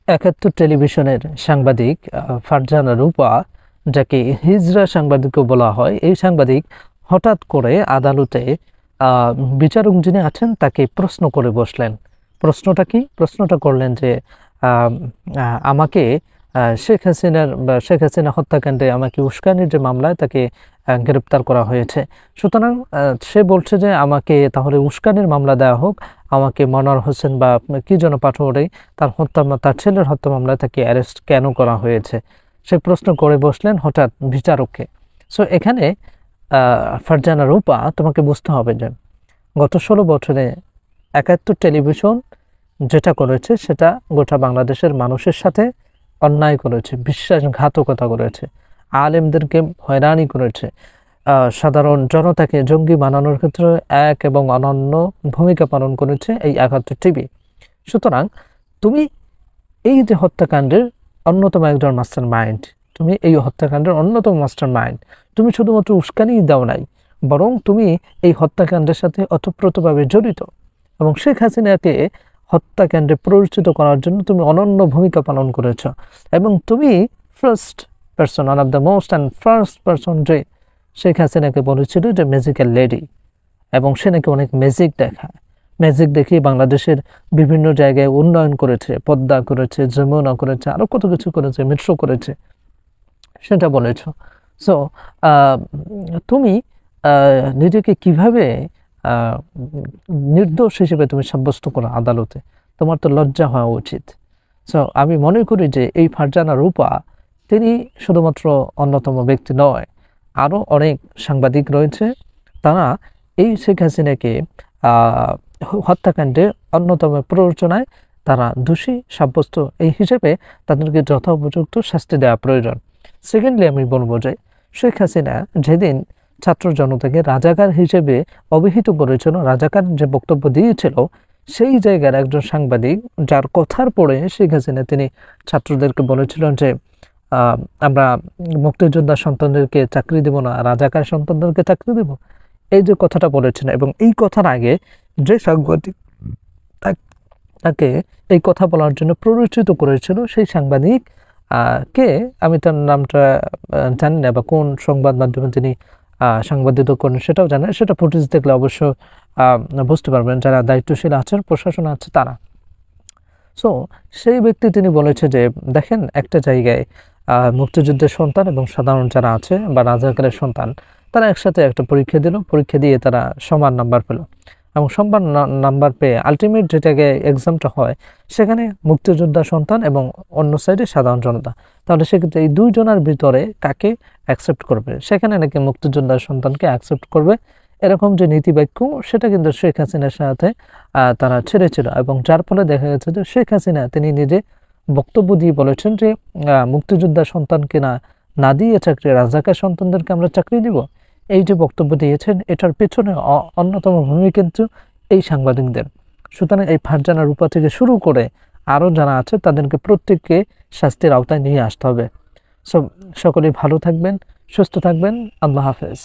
একাত্তর টেলিভিশনের সাংবাদিক ফারজানা রূপা, যাকে হিজরা সাংবাদিকও বলা হয়, এই সাংবাদিক হঠাৎ করে আদালতে বিচারক যিনি আছেন তাকে প্রশ্ন করে বসলেন। প্রশ্নটা কি? প্রশ্নটা করলেন যে আমাকে শেখ হাসিনা হত্যাকাণ্ডে আমাকে উস্কানির যে মামলায় তাকে গ্রেপ্তার করা হয়েছে, সুতরাং সে বলছে যে আমাকে তাহলে উস্কানির মামলা দেওয়া হোক, আমাকে মনোয়ার হোসেন বা কি যেন পাটোয়ারি তার ছেলের হত্যা মামলায় তাকে অ্যারেস্ট কেন করা হয়েছে, সে প্রশ্ন করে বসলেন হঠাৎ বিচারককে। সো এখানে ফারজানা রূপা, তোমাকে বুঝতে হবে যে গত 16 বছরে একাত্তর টেলিভিশন যেটা করেছে সেটা গোটা বাংলাদেশের মানুষের সাথে অন্যায় করেছে, বিশ্বাসঘাতকতা করেছে, আলেমদেরকে হয়রানি করেছে, সাধারণ জনতাকে জঙ্গি বানানোর ক্ষেত্রে এক এবং অনন্য ভূমিকা পালন করেছে এই একাত্তর টিভি। সুতরাং তুমি এই যে হত্যাকাণ্ডের অন্যতম একজন মাস্টার মাইন্ড, তুমি এই হত্যাকাণ্ডের অন্যতম মাস্টার মাইন্ড, তুমি শুধুমাত্র উস্কানি দাও নাই, বরং তুমি এই হত্যাকাণ্ডের সাথে ওতপ্রোতভাবে জড়িত এবং শেখ হাসিনাকে হত্যাকাণ্ডে প্ররোচিত করার জন্য তুমি অনন্য ভূমিকা পালন করেছ। এবং তুমি first person, one of the most and first person যে শেখ হাসিনাকে বলেছিল যে ম্যাজিক্যাল লেডি, এবং সে নাকি অনেক ম্যাজিক দেখায়, ম্যাজিক দেখিয়ে বাংলাদেশের বিভিন্ন জায়গায় উন্নয়ন করেছে, পদ্মা করেছে, যমুনা করেছে, আরও কত কিছু করেছে, মেট্রো করেছে, সেটা বলেছ। সো তুমি নিজেকে কিভাবে নির্দোষ হিসেবে তুমি সাব্যস্ত করো আদালতে? তোমার তো লজ্জা হওয়া উচিত। সো আমি মনে করি যে এই ফারজানা রূপা তিনি শুধুমাত্র অন্যতম ব্যক্তি নয়, আরও অনেক সাংবাদিক রয়েছে, তারা এই শেখ হাসিনাকে হত্যাকাণ্ডে অন্যতম প্ররোচনায় তারা দোষী সাব্যস্ত, এই হিসেবে তাদেরকে যথোপযুক্ত শাস্তি দেওয়া প্রয়োজন। সেকেন্ডলি আমি বলবো যে শেখ হাসিনা যেদিন ছাত্র জনতাকে রাজাকার হিসেবে অভিহিত করেছিল, রাজাকার যে বক্তব্য দিয়েছিল, সেই জায়গার একজন সাংবাদিক যার কথার পরে শেখ হাসিনা তিনি ছাত্রদেরকে বলেছিলেন যে আমরা মুক্তিযোদ্ধা সন্তানদেরকে চাকরি দেব না, রাজাকার সন্তানদেরকে চাকরি দেব, এই যে কথাটা বলেছেন, এবং এই কথার আগে যে সাংবাদিক তাকে এই কথা বলার জন্য প্ররোচিত করেছিল, সেই সাংবাদিক কে আমি তার নামটা জানি না, বা কোন সংবাদ মাধ্যমে তিনি সাংবাদিকতা করেন সেটাও জানেন, সেটা ফুটেজ দেখলে অবশ্য বুঝতে পারবেন যারা দায়িত্বশীল আছেন, প্রশাসন আছে তারা। সো সেই ব্যক্তি তিনি বলেছে যে দেখেন, একটা জায়গায় মুক্তিযুদ্ধের সন্তান এবং সাধারণ যারা আছে বা রাজাকারের সন্তান, তারা একসাথে একটা পরীক্ষা দিল, পরীক্ষা দিয়ে তারা সমান নাম্বার পেল, এবং সমান নাম্বার পেয়ে আলটিমেট যে জায়গায় এক্সামটা হয় সেখানে মুক্তিযোদ্ধা সন্তান এবং অন্য সাইডে সাধারণ জনতা, তাহলে সেক্ষেত্রে এই দুইজনের ভিতরে কাকে অ্যাকসেপ্ট করবে? সেখানে নাকি মুক্তিযোদ্ধার সন্তানকে অ্যাকসেপ্ট করবে, এরকম যে নীতিবাক্য সেটা কিন্তু শেখ হাসিনার সাথে তারা ছেড়েছিল, এবং যার ফলে দেখা গেছে যে শেখ হাসিনা তিনি নিজে বক্তব্য দিয়ে বলেছেন যে মুক্তিযোদ্ধা সন্তানকে না দিয়ে চাকরি, রাজাকার সন্তানদেরকে আমরা চাকরি দিব। এই যে বক্তব্য দিয়েছেন, এটার পেছনে অন্যতম ভূমিকা কিন্তু এই সাংবাদিকদের। সুতরাং এই ফারজানা রূপা থেকে শুরু করে আরও যারা আছে তাদেরকে প্রত্যেককে শাস্তির আওতায় নিয়ে আসতে হবে। সকলেই ভালো থাকবেন, সুস্থ থাকবেন, আল্লাহ হাফেজ।